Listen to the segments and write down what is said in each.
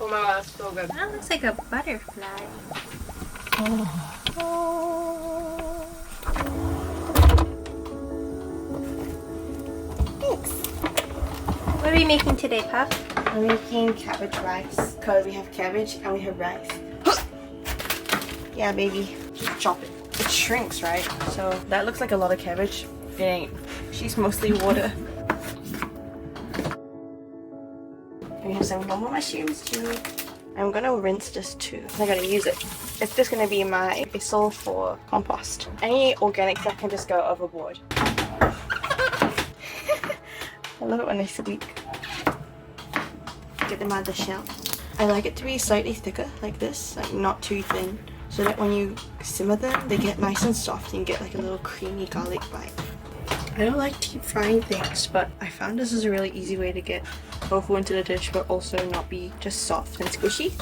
Oh my god, that's so good. That looks like a butterfly. Thanks. What are we making today, Puff? I'm making cabbage rice because we have cabbage and we have rice. Yeah, baby. Just chop it. It shrinks, right? So that looks like a lot of cabbage. It ain't. She's mostly water. We have some normal mushrooms too. I'm gonna rinse this too. I'm gonna use it. It's just gonna be my vessel for compost. Any organic stuff can just go overboard. I love it when they squeak. Get them out of the shell. I like it to be slightly thicker, like this, like not too thin, so that when you simmer them, they get nice and soft and you get like a little creamy garlic bite. I don't like deep frying things, but I found this is a really easy way to get tofu into the dish, but also not be just soft and squishy.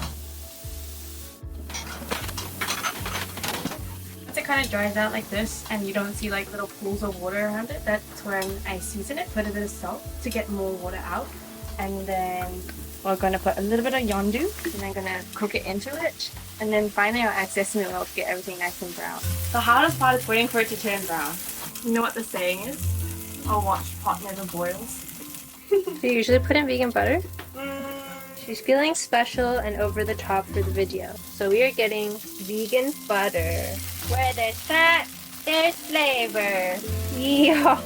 Once it kind of dries out like this and you don't see like little pools of water around it, that's when I season it, put a bit of salt to get more water out. And then we're going to put a little bit of yondu and I'm going to cook it into it. And then finally I'll add sesame oil to get everything nice and brown. The hardest part is waiting for it to turn brown. You know what the saying is? I'll watch pot never boils. Do you usually put in vegan butter? She's feeling special and over the top for the video. So we are getting vegan butter. Where there's fat, there's flavor. Yeah.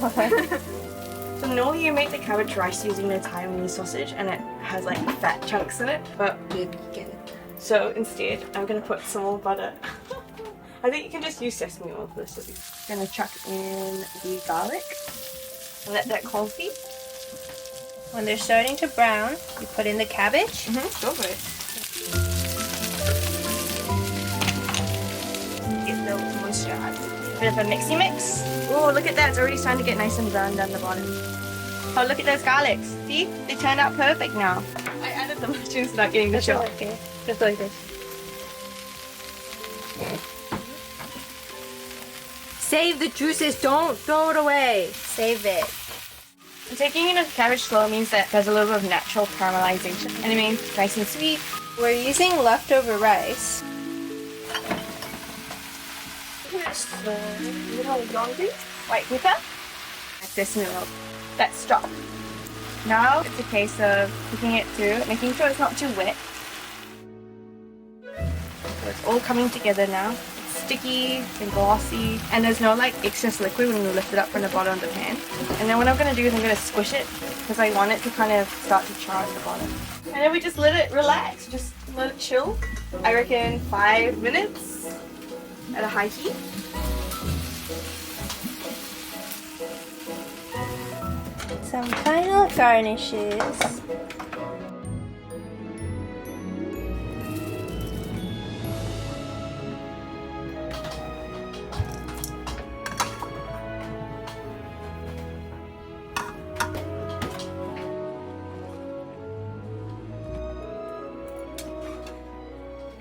So normally you make the cabbage rice using the Taiwanese sausage and it has like fat chunks in it, but we're vegan. So instead, I'm gonna put some more butter. I think you can just use sesame oil for this. I'm gonna chuck in the garlic and let that confit. When they're starting to brown, you put in the cabbage. Go for it. Get the moisture out. Bit of a mixy mix. Oh, look at that. It's already starting to get nice and brown down the bottom. Oh, look at those garlics. See? They turned out perfect now. I added the mushrooms without getting the shell. Okay. Just like this. Save the juices. Don't throw it away. Save it. Taking in a cabbage slow means that there's a little bit of natural caramelization. And it means nice and sweet. We're using leftover rice. Here's the little yondu, white pepper, and sesame oil. That's stopped. Now it's a case of cooking it through, making sure it's not too wet. So it's all coming together now. It's sticky and glossy, and there's no like excess liquid when you lift it up from the bottom of the pan. And then what I'm going to do is I'm going to squish it because I want it to kind of start to char at the bottom. And then we just let it relax, just let it chill. I reckon 5 minutes at a high heat. Some final garnishes.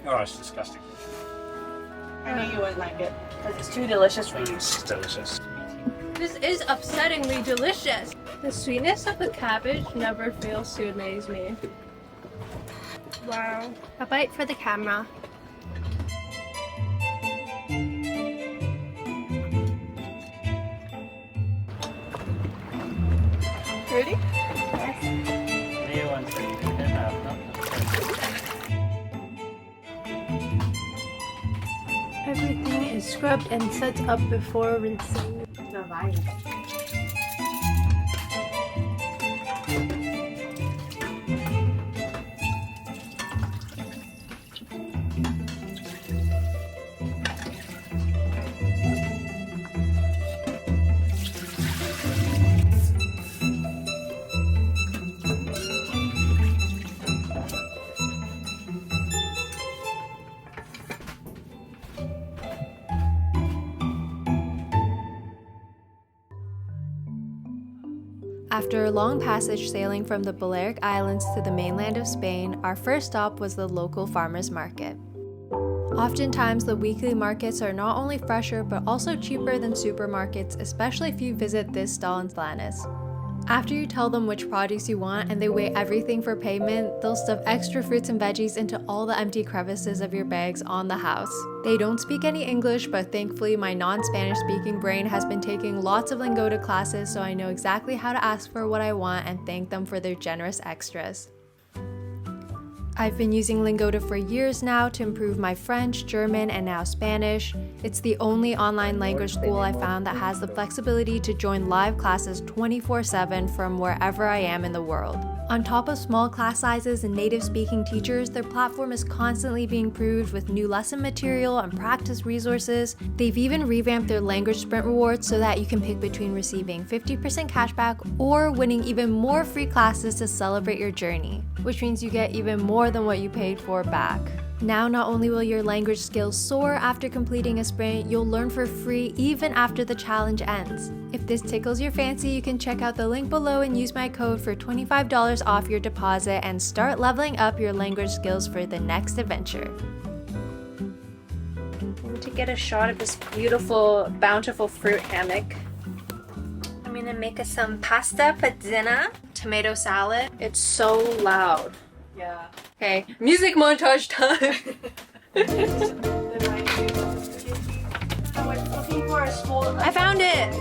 Oh, it's disgusting. I knew you wouldn't like it because it's too delicious for you. It's delicious. This is upsettingly delicious. The sweetness of the cabbage never fails to amaze me. Wow. A bite for the camera. Ready? Leah wants to eat it enough. Everything is scrubbed and set up before rinsing. No, fine. After a long passage sailing from the Balearic Islands to the mainland of Spain, our first stop was the local farmers market. Oftentimes, the weekly markets are not only fresher but also cheaper than supermarkets, especially if you visit this stall in Slanes. After you tell them which produce you want and they weigh everything for payment, they'll stuff extra fruits and veggies into all the empty crevices of your bags on the house. They don't speak any English, but thankfully my non-Spanish speaking brain has been taking lots of Lingoda classes, so I know exactly how to ask for what I want and thank them for their generous extras. I've been using Lingoda for years now to improve my French, German, and now Spanish. It's the only online language school I found that has the flexibility to join live classes 24/7 from wherever I am in the world. On top of small class sizes and native speaking teachers, their platform is constantly being improved with new lesson material and practice resources. They've even revamped their language sprint rewards so that you can pick between receiving 50% cashback or winning even more free classes to celebrate your journey, which means you get even more than what you paid for back. Now, not only will your language skills soar after completing a sprint, you'll learn for free even after the challenge ends. If this tickles your fancy, you can check out the link below and use my code for $25 off your deposit and start leveling up your language skills for the next adventure. To get a shot of this beautiful, bountiful fruit hammock, I'm gonna make us some pasta for dinner, tomato salad. It's so loud. Yeah. Okay, music montage time. I found it!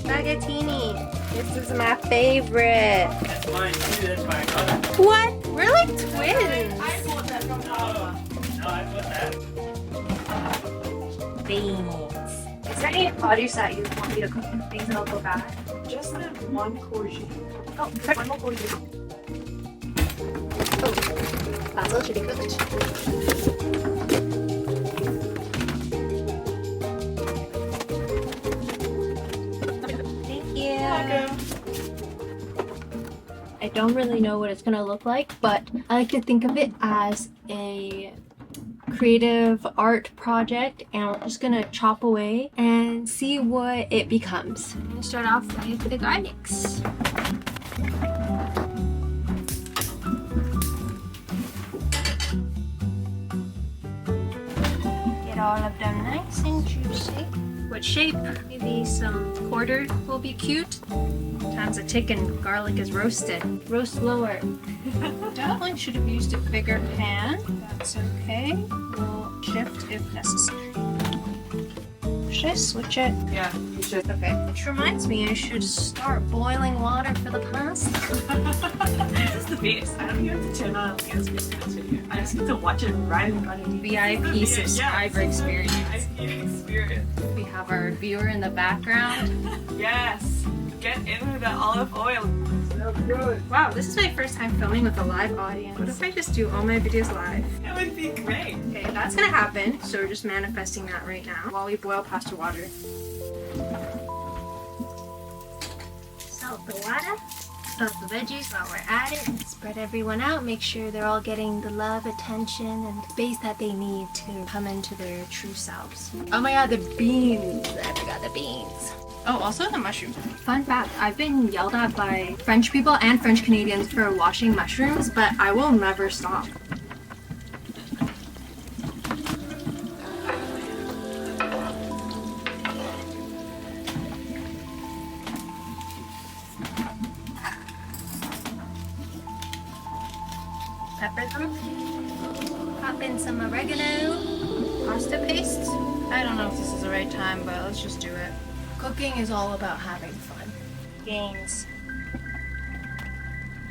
Spaghettini. This is my favorite. That's mine too, that's why I got it. What? We're like twins. I bought that from Alpha. No, I put that. Beans. Is there any produce that you want me to cook? Things that'll go bad? Just the one courgette. Oh, perfect. One more courgette. Basil should be cooked. Thank you. I don't really know what it's gonna look like, but I like to think of it as a creative art project, and we're just gonna chop away and see what it becomes. I'm gonna start off with the garlics. Get all of them nice and juicy. What shape? Maybe some quarter will be cute. Time's a ticking. Garlic is roasted. Roast lower. Definitely should have used a bigger pan. That's okay. We'll shift if necessary. Should I switch it? Yeah, you should. Okay. Which reminds me, I should start boiling water for the pasta. This is the best. I don't even have to turn on Leah's video. I just get to watch it right in front of me. VIP subscriber experience. Experience. We have our viewer in the background. Yes. Get in with the olive oil. So good. Wow, this is my first time filming with a live audience. What if I just do all my videos live? That would be great. Okay, that's gonna happen. So we're just manifesting that right now while we boil pasta water. Salt the water. Salt the veggies while we're at it. Spread everyone out. Make sure they're all getting the love, attention, and space that they need to come into their true selves. Oh my god, the beans! I forgot the beans. Oh, also the mushrooms. Fun fact, I've been yelled at by French people and French Canadians for washing mushrooms, but I will never stop. Pepper them. Pop in some oregano. Pasta paste. I don't know if this is the right time, but let's just do it. Cooking is all about having fun. Games.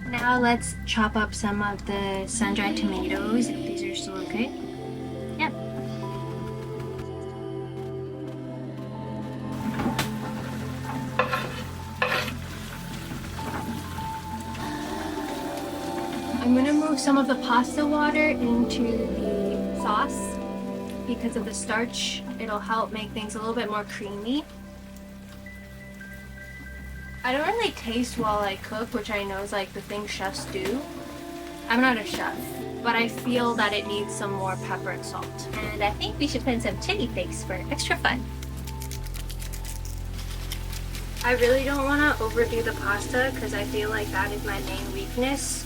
Now let's chop up some of the sun-dried tomatoes, if these are still okay. Yep. I'm gonna move some of the pasta water into the sauce. Because of the starch, it'll help make things a little bit more creamy. I don't really taste while I cook, which I know is like the thing chefs do. I'm not a chef, but I feel that it needs some more pepper and salt. And I think we should put in some chili flakes for extra fun. I really don't want to overdo the pasta because I feel like that is my main weakness.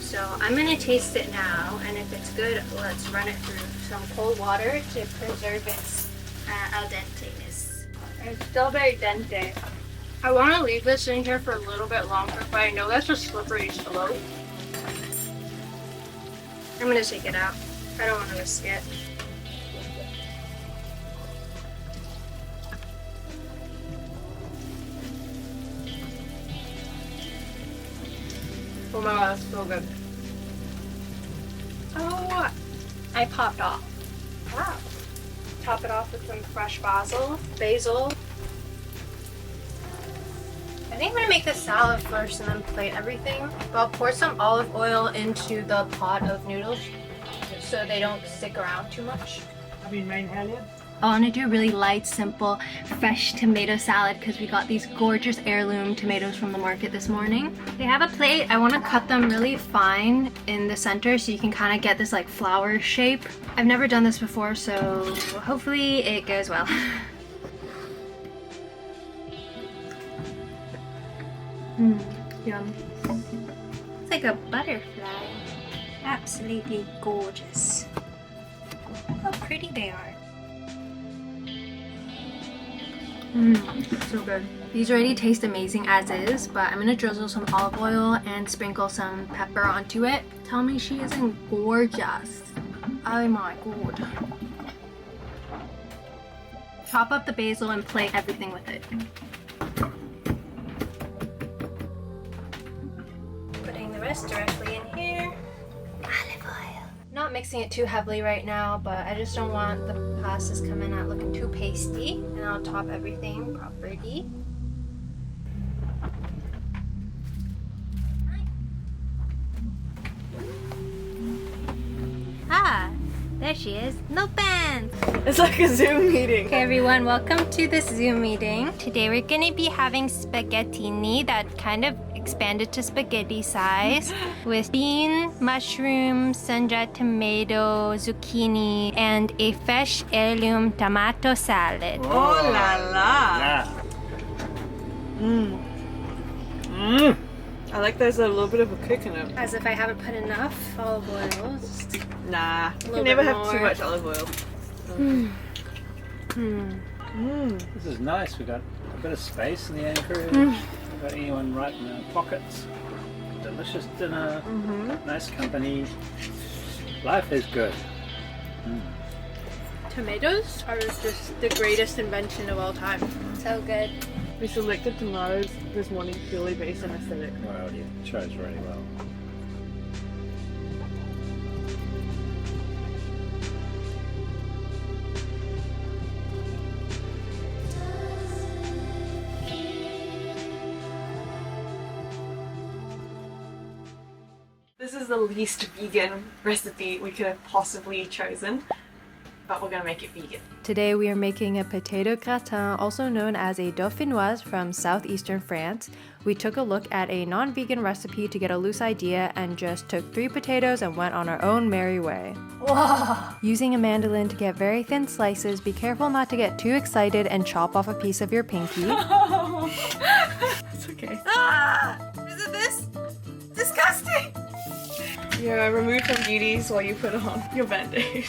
So I'm going to taste it now, and if it's good, let's run it through some cold water to preserve its al denteness. It's still very dente. I want to leave this in here for a little bit longer, but I know that's a slippery slope. I'm gonna take it out. I don't want to risk it. Oh my god, that's so good. Oh, I popped off. Wow. Top it off with some fresh basil. I think I'm gonna make the salad first and then plate everything. But I'll pour some olive oil into the pot of noodles so they don't stick around too much. Have you made earlier? I want to do a really light, simple, fresh tomato salad because we got these gorgeous heirloom tomatoes from the market this morning. They have a plate. I want to cut them really fine in the center so you can kind of get this like flower shape. I've never done this before, so hopefully it goes well. Yum. It's like a butterfly. Absolutely gorgeous. Look how pretty they are. So good. These already taste amazing as is, but I'm gonna drizzle some olive oil and sprinkle some pepper onto it. Tell me she isn't gorgeous. Oh my god. Chop up the basil and plate everything with it. Putting the rest directly in here. Olive oil. Not mixing it too heavily right now, but I just don't want the pastas coming out looking too pasty. And I'll top everything properly. Ah, there she is. No pants! It's like a Zoom meeting. Okay everyone, welcome to this Zoom meeting. Today we're gonna be having spaghettini that kind of expanded to spaghetti size with bean, mushroom, sun-dried tomato, zucchini, and a fresh heirloom tomato salad. Oh la la. I like there's a little bit of a kick in it. As if I haven't put enough olive oil. Just Nah, you little never bit have too more. much olive oil. This is nice. We got a bit of space in the anchor. We've got anyone right in our pockets. Delicious dinner. Nice company. Life is good. Tomatoes are just the greatest invention of all time. so good. We selected tomatoes this morning purely based on aesthetic. Well, you chose really well. This is the least vegan recipe we could have possibly chosen, but we're gonna make it vegan. Today we are making a potato gratin, also known as a dauphinoise from southeastern France. We took a look at a non-vegan recipe to get a loose idea and just took 3 potatoes and went on our own merry way. Whoa! Using a mandolin to get very thin slices, be careful not to get too excited and chop off a piece of your pinky. It's okay. Ah! Is it this? Disgusting! Yeah, remove some beauties while you put on your band-aid.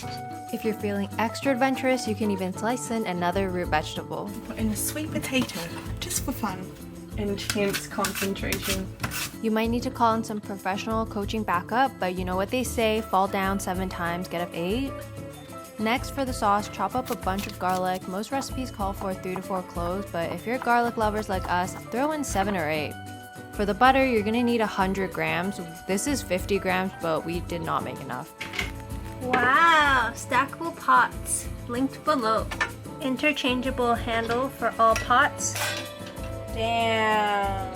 If you're feeling extra adventurous, you can even slice in another root vegetable. Put in a sweet potato, just for fun. Intense concentration. You might need to call in some professional coaching backup, but you know what they say, fall down 7 times, get up 8. Next, for the sauce, chop up a bunch of garlic. Most recipes call for 3 to 4 cloves, but if you're garlic lovers like us, throw in 7 or 8. For the butter, you're gonna need 100 grams. This is 50 grams, but we did not make enough. Wow! Stackable pots. Linked below. Interchangeable handle for all pots. Damn.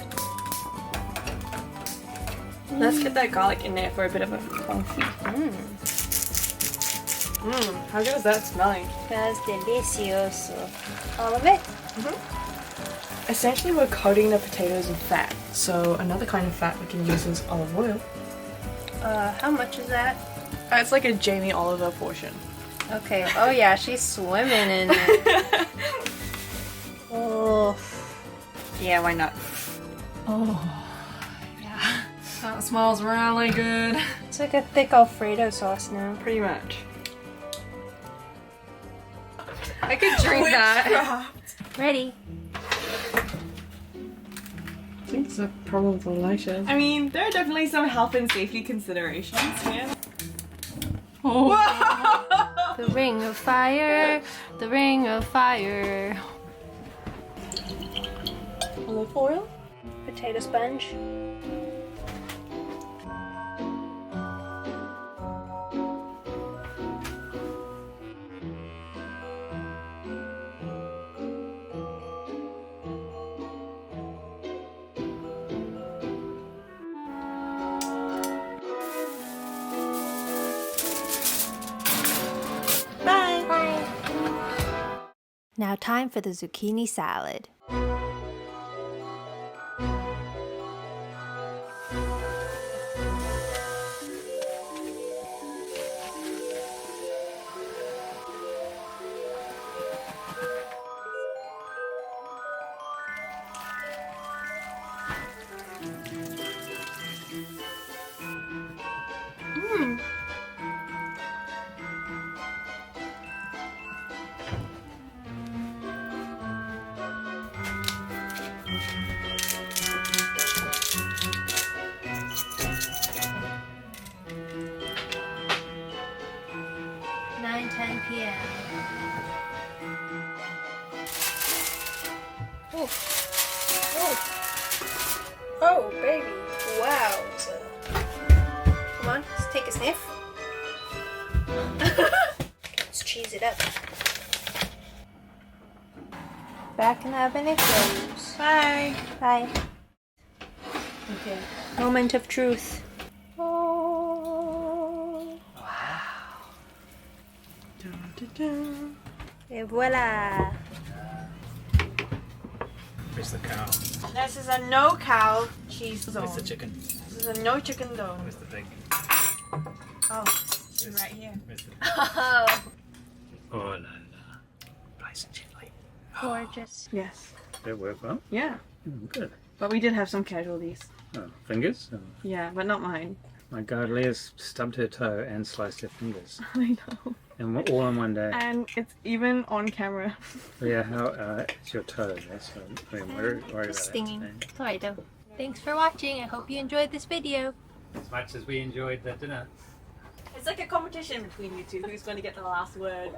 Let's get that garlic in there for a bit of a confit. How good is that smelling? That's delicioso. All of it? Essentially, we're coating the potatoes in fat. So another kind of fat we can use is olive oil. How much is that? It's like a Jamie Oliver portion. Okay. Oh yeah, she's swimming in it. Oh. Yeah, why not? Oh, yeah. That smells really good. It's like a thick Alfredo sauce now. Pretty much. I could drink that. Ready. These are probably delicious. I mean, there are definitely some health and safety considerations here. Oh. The ring of fire, the ring of fire. Olive oil? Potato sponge. Now time for the zucchini salad. PM. Oh. Oh. Oh, baby. Wow. Come on, let's take a sniff. Let's cheese it up. Back in the oven it goes. Bye. Bye. Okay. Moment of truth. Oh. Et voila. Where's the cow? This is a no cow cheese zone. Where's the chicken? This is a no chicken zone. Where's the pig? Oh, she's right here. Where's the... Oh. Oh la la. Nice and gently. Gorgeous. Yes. Did it work well? Yeah. Good. But we did have some casualties. Oh, fingers? Oh. Yeah, but not mine. My God, Leah's stubbed her toe and sliced her fingers. I know. And all in one day. And it's even on camera. Leah, how, it's your toe, yes? So, I mean, worry about It's that stinging. today. It's alright though. Thanks for watching. I hope you enjoyed this video. As much as we enjoyed the dinner. It's like a competition between you two. Who's going to get the last word?